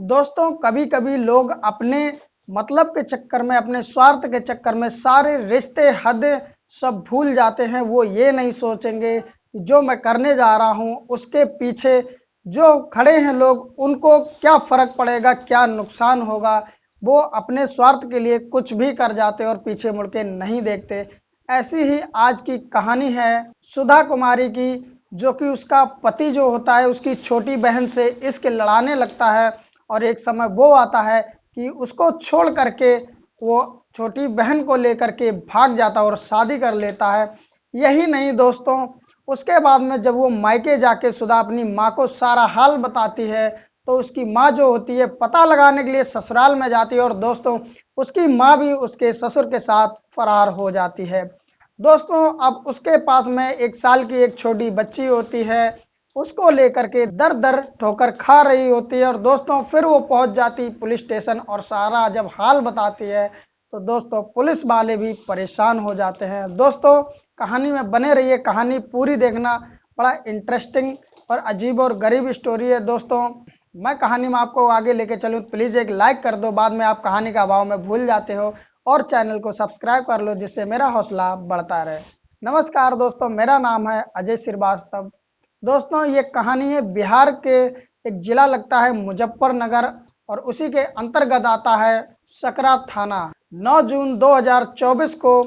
दोस्तों कभी कभी लोग अपने मतलब के चक्कर में, अपने स्वार्थ के चक्कर में सारे रिश्ते हद सब भूल जाते हैं। वो ये नहीं सोचेंगे कि जो मैं करने जा रहा हूँ उसके पीछे जो खड़े हैं लोग उनको क्या फर्क पड़ेगा, क्या नुकसान होगा। वो अपने स्वार्थ के लिए कुछ भी कर जाते और पीछे मुड़ के नहीं देखते। ऐसी ही आज की कहानी है सुधा कुमारी की, जो कि उसका पति जो होता है उसकी छोटी बहन से इश्क लड़ाने लगता है और एक समय वो आता है कि उसको छोड़ करके वो छोटी बहन को लेकर के भाग जाता है और शादी कर लेता है। यही नहीं दोस्तों, उसके बाद में जब वो मायके जाके सुधा अपनी माँ को सारा हाल बताती है तो उसकी माँ जो होती है पता लगाने के लिए ससुराल में जाती है और दोस्तों उसकी माँ भी उसके ससुर के साथ फरार हो जाती है। दोस्तों अब उसके पास में 1 साल की एक छोटी बच्ची होती है, उसको लेकर के दर दर ठोकर खा रही होती है और दोस्तों फिर वो पहुंच जाती पुलिस स्टेशन और सारा जब हाल बताती है तो दोस्तों पुलिस वाले भी परेशान हो जाते हैं। दोस्तों कहानी में बने रहिए, कहानी पूरी देखना, बड़ा इंटरेस्टिंग और अजीब और गरीब स्टोरी है। दोस्तों मैं कहानी में आपको आगे लेके चलूँ, प्लीज़ एक लाइक कर दो, बाद में आप कहानी का भाव में भूल जाते हो, और चैनल को सब्सक्राइब कर लो जिससे मेरा हौसला बढ़ता रहे। नमस्कार दोस्तों, मेरा नाम है अजय श्रीवास्तव। दोस्तों ये कहानी है बिहार के एक जिला लगता है मुजफ्फरनगर और उसी के अंतर्गत आता है सकरा थाना। 9 जून 2024 को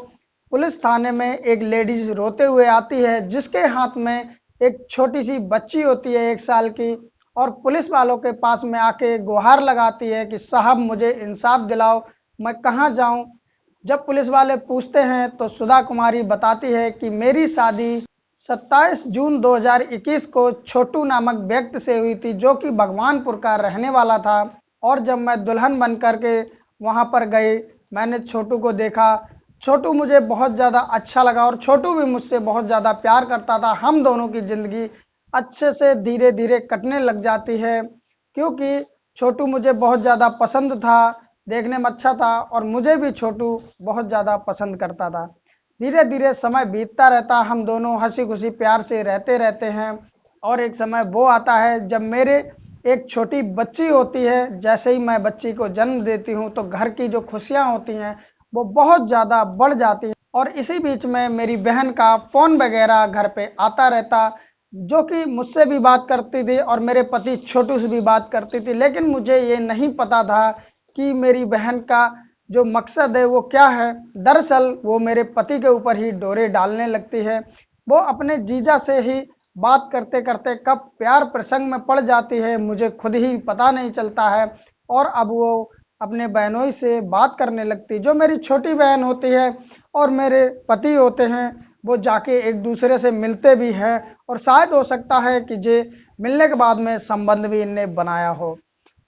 पुलिस थाने में एक लेडीज रोते हुए आती है जिसके हाथ में एक छोटी सी बच्ची होती है 1 साल की, और पुलिस वालों के पास में आके गुहार लगाती है कि साहब मुझे इंसाफ दिलाओ, मैं कहाँ जाऊं। जब पुलिस वाले पूछते हैं तो सुधा कुमारी बताती है कि मेरी शादी 27 जून 2021 को छोटू नामक व्यक्ति से हुई थी जो कि भगवानपुर का रहने वाला था, और जब मैं दुल्हन बन करके वहां पर गई मैंने छोटू को देखा। छोटू मुझे बहुत ज़्यादा अच्छा लगा और छोटू भी मुझसे बहुत ज़्यादा प्यार करता था। हम दोनों की ज़िंदगी अच्छे से धीरे धीरे कटने लग जाती है क्योंकि छोटू मुझे बहुत ज़्यादा पसंद था, देखने में अच्छा था और मुझे भी छोटू बहुत ज़्यादा पसंद करता था। धीरे धीरे समय बीतता रहता, हम दोनों हंसी खुशी प्यार से रहते रहते हैं, और एक समय वो आता है जब मेरे एक छोटी बच्ची होती है। जैसे ही मैं बच्ची को जन्म देती हूँ तो घर की जो खुशियाँ होती हैं वो बहुत ज़्यादा बढ़ जाती हैं। और इसी बीच में मेरी बहन का फ़ोन वगैरह घर पे आता रहता, जो कि मुझसे भी बात करती थी और मेरे पति छोटू से भी बात करती थी, लेकिन मुझे ये नहीं पता था कि मेरी बहन का जो मकसद है वो क्या है। दरअसल वो मेरे पति के ऊपर ही डोरे डालने लगती है। वो अपने जीजा से ही बात करते करते कब प्यार प्रसंग में पड़ जाती है मुझे खुद ही पता नहीं चलता है, और अब वो अपने बहनोई से बात करने लगती, जो मेरी छोटी बहन होती है और मेरे पति होते हैं वो जाके एक दूसरे से मिलते भी हैं, और शायद हो सकता है कि जे मिलने के बाद में संबंध भी इनने बनाया हो।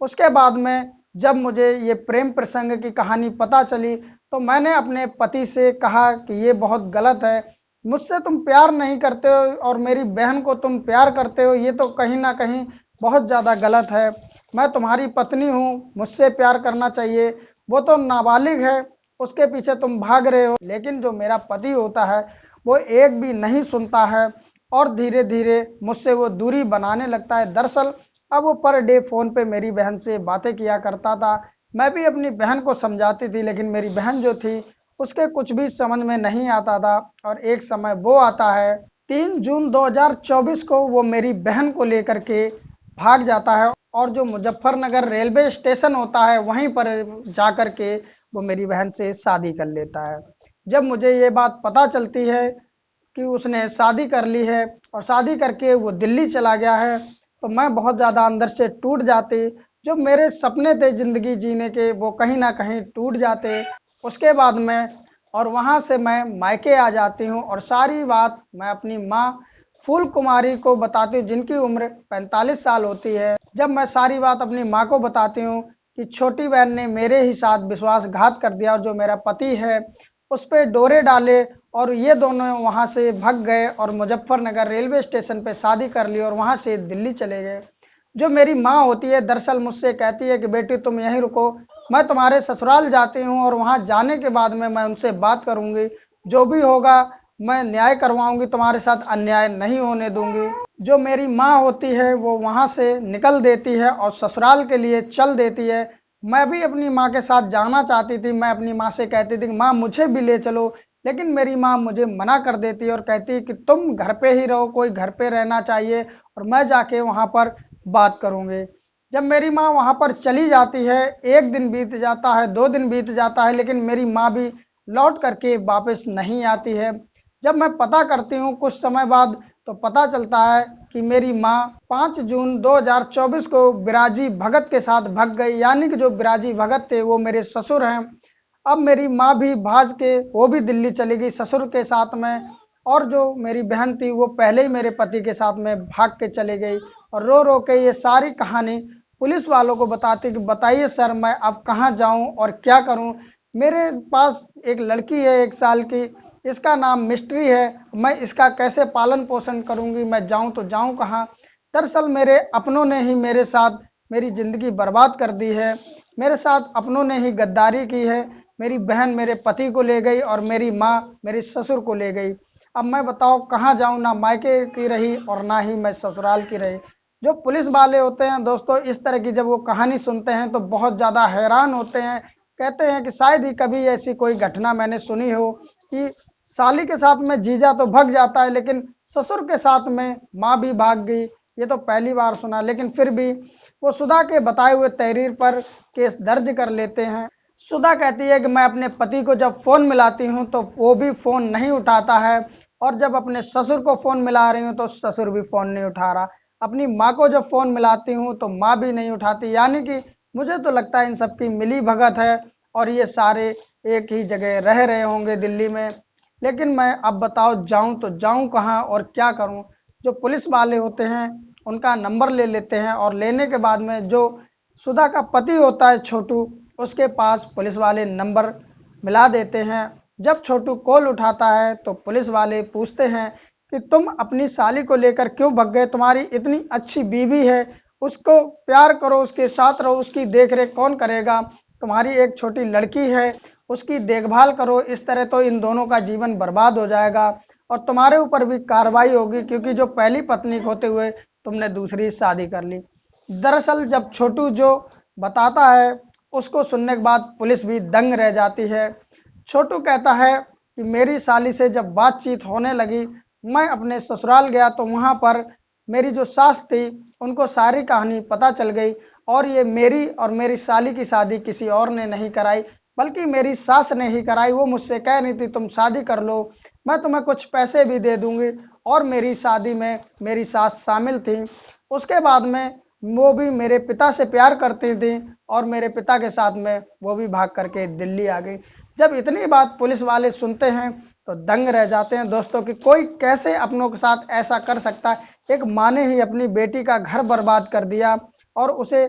उसके बाद में जब मुझे ये प्रेम प्रसंग की कहानी पता चली तो मैंने अपने पति से कहा कि ये बहुत गलत है, मुझसे तुम प्यार नहीं करते हो और मेरी बहन को तुम प्यार करते हो, ये तो कहीं ना कहीं बहुत ज़्यादा गलत है। मैं तुम्हारी पत्नी हूँ, मुझसे प्यार करना चाहिए, वो तो नाबालिग है, उसके पीछे तुम भाग रहे हो। लेकिन जो मेरा पति होता है वो एक भी नहीं सुनता है और धीरे धीरे मुझसे वो दूरी बनाने लगता है। दरअसल अब वो पर डे फ़ोन पे मेरी बहन से बातें किया करता था। मैं भी अपनी बहन को समझाती थी लेकिन मेरी बहन जो थी उसके कुछ भी समझ में नहीं आता था। और एक समय वो आता है 3 जून 2024 को वो मेरी बहन को लेकर के भाग जाता है और जो मुजफ्फरनगर रेलवे स्टेशन होता है वहीं पर जा कर के वो मेरी बहन से शादी कर लेता है। जब मुझे ये बात पता चलती है कि उसने शादी कर ली है और शादी करके वो दिल्ली चला गया है तो मैं बहुत ज़्यादा अंदर से टूट जाती। जो मेरे सपने थे ज़िंदगी जीने के वो कहीं ना कहीं टूट जाते। उसके बाद में और वहाँ से मैं मायके आ जाती हूँ और सारी बात मैं अपनी माँ फूल कुमारी को बताती हूँ जिनकी उम्र 45 साल होती है। जब मैं सारी बात अपनी माँ को बताती हूँ कि छोटी बहन ने मेरे ही साथ विश्वासघात कर दिया और जो मेरा पति है उस पर डोरे डाले और ये दोनों वहाँ से भाग गए और मुजफ्फरनगर रेलवे स्टेशन पे शादी कर ली और वहाँ से दिल्ली चले गए। जो मेरी माँ होती है दरअसल मुझसे कहती है कि बेटी तुम यहीं रुको, मैं तुम्हारे ससुराल जाती हूँ और वहाँ जाने के बाद में मैं उनसे बात करूँगी, जो भी होगा मैं न्याय करवाऊँगी, तुम्हारे साथ अन्याय नहीं होने दूँगी। जो मेरी माँ होती है वो वहाँ से निकल देती है और ससुराल के लिए चल देती है। मैं भी अपनी माँ के साथ जाना चाहती थी, मैं अपनी माँ से कहती थी माँ मुझे भी ले चलो, लेकिन मेरी माँ मुझे मना कर देती है और कहती है कि तुम घर पे ही रहो, कोई घर पे रहना चाहिए और मैं जाके वहाँ पर बात करूँगी। जब मेरी माँ वहाँ पर चली जाती है, 1 दिन बीत जाता है, 2 दिन बीत जाता है, लेकिन मेरी माँ भी लौट करके वापस नहीं आती है। जब मैं पता करती हूँ कुछ समय बाद, तो पता चलता है कि मेरी माँ 5 जून 2024 को बिराजी भगत के साथ भाग गई, यानी कि जो बिराजी भगत थे वो मेरे ससुर हैं। अब मेरी माँ भी भाज के वो भी दिल्ली चली गई ससुर के साथ में, और जो मेरी बहन थी वो पहले ही मेरे पति के साथ में भाग के चली गई। और रो रो के ये सारी कहानी पुलिस वालों को बताती कि बताइए सर मैं अब कहाँ जाऊँ और क्या करूँ। मेरे पास एक लड़की है 1 साल की, इसका नाम मिस्ट्री है, मैं इसका कैसे पालन पोषण करूँगी, मैं जाऊँ तो जाऊँ कहाँ। दरअसल मेरे अपनों ने ही मेरे साथ मेरी ज़िंदगी बर्बाद कर दी है, मेरे साथ अपनों ने ही गद्दारी की है। मेरी बहन मेरे पति को ले गई और मेरी माँ मेरे ससुर को ले गई। अब मैं बताओ कहाँ जाऊँ, ना मायके की रही और ना ही मैं ससुराल की रही। जो पुलिस वाले होते हैं दोस्तों, इस तरह की जब वो कहानी सुनते हैं तो बहुत ज़्यादा हैरान होते हैं। कहते हैं कि शायद ही कभी ऐसी कोई घटना मैंने सुनी हो कि साली के साथ में जीजा तो भाग जाता है, लेकिन ससुर के साथ में माँ भी भाग गई, ये तो पहली बार सुना। लेकिन फिर भी वो सुधा के बताए हुए तहरीर पर केस दर्ज कर लेते हैं। सुधा कहती है कि मैं अपने पति को जब फ़ोन मिलाती हूँ तो वो भी फ़ोन नहीं उठाता है, और जब अपने ससुर को फ़ोन मिला रही हूँ तो ससुर भी फ़ोन नहीं उठा रहा। अपनी माँ को जब फ़ोन मिलाती हूँ तो माँ भी नहीं उठाती, यानी कि मुझे तो लगता है इन सब की मिली भगत है और ये सारे एक ही जगह रह रहे होंगे दिल्ली में। लेकिन मैं अब बताओ जाऊं तो जाऊं कहाँ और क्या करूं। जो पुलिस वाले होते हैं उनका नंबर ले लेते हैं और लेने के बाद में जो सुधा का पति होता है छोटू, उसके पास पुलिस वाले नंबर मिला देते हैं। जब छोटू कॉल उठाता है तो पुलिस वाले पूछते हैं कि तुम अपनी साली को लेकर क्यों भाग गए, तुम्हारी इतनी अच्छी बीवी है, उसको प्यार करो, उसके साथ रहो, उसकी देख रेख कौन करेगा, तुम्हारी एक छोटी लड़की है उसकी देखभाल करो, इस तरह तो इन दोनों का जीवन बर्बाद हो जाएगा और तुम्हारे ऊपर भी कार्रवाई होगी, क्योंकि जो पहली पत्नी होते हुए तुमने दूसरी शादी कर ली। दरअसल जब छोटू जो बताता है उसको सुनने के बाद पुलिस भी दंग रह जाती है। छोटू कहता है कि मेरी साली से जब बातचीत होने लगी, मैं अपने ससुराल गया तो वहाँ पर मेरी जो सास थी उनको सारी कहानी पता चल गई, और ये मेरी और मेरी साली की शादी किसी और ने नहीं कराई, बल्कि मेरी सास ने ही कराई। वो मुझसे कह रही थी तुम शादी कर लो, मैं तुम्हें कुछ पैसे भी दे दूंगी, और मेरी शादी में मेरी सास शामिल थी। उसके बाद में वो भी मेरे पिता से प्यार करती थी और मेरे पिता के साथ में वो भी भाग करके दिल्ली आ गई। जब इतनी बात पुलिस वाले सुनते हैं तो दंग रह जाते हैं दोस्तों कि कोई कैसे अपनों के साथ ऐसा कर सकता है। एक माँ ने ही अपनी बेटी का घर बर्बाद कर दिया और उसे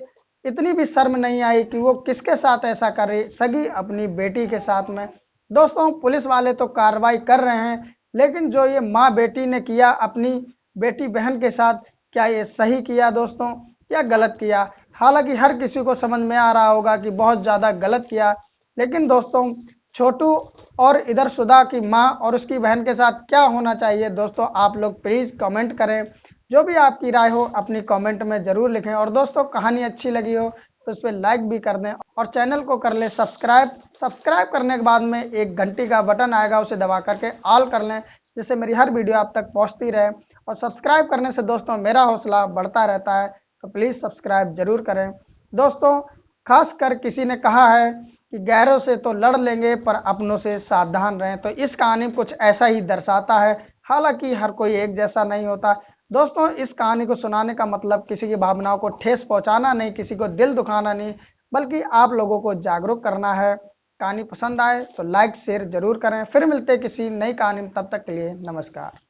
इतनी भी शर्म नहीं आई कि वो किसके साथ ऐसा करे, सगी अपनी बेटी के साथ में। दोस्तों पुलिस वाले तो कार्रवाई कर रहे हैं, लेकिन जो ये माँ बेटी ने किया अपनी बेटी बहन के साथ, क्या ये सही किया दोस्तों या गलत किया। हालांकि हर किसी को समझ में आ रहा होगा कि बहुत ज़्यादा गलत किया, लेकिन दोस्तों छोटू और इधर सुधा की माँ और उसकी बहन के साथ क्या होना चाहिए दोस्तों, आप लोग प्लीज़ कमेंट करें। जो भी आपकी राय हो अपनी कमेंट में ज़रूर लिखें, और दोस्तों कहानी अच्छी लगी हो तो उस पर लाइक भी कर दें और चैनल को कर लें सब्सक्राइब। सब्सक्राइब करने के बाद में एक घंटी का बटन आएगा, उसे दबा करके ऑल कर लें, जिससे मेरी हर वीडियो आप तक पहुंचती रहे। और सब्सक्राइब करने से दोस्तों मेरा हौसला बढ़ता रहता है, तो प्लीज़ सब्सक्राइब जरूर करें। दोस्तों खासकर किसी ने कहा है कि गैरों से तो लड़ लेंगे पर अपनों से सावधान रहें, तो इस कहानी कुछ ऐसा ही दर्शाता है। हालांकि हर कोई एक जैसा नहीं होता दोस्तों। इस कहानी को सुनाने का मतलब किसी की भावनाओं को ठेस पहुंचाना नहीं, किसी को दिल दुखाना नहीं, बल्कि आप लोगों को जागरूक करना है। कहानी पसंद आए तो लाइक शेयर जरूर करें। फिर मिलते किसी नई कहानी में, तब तक के लिए नमस्कार।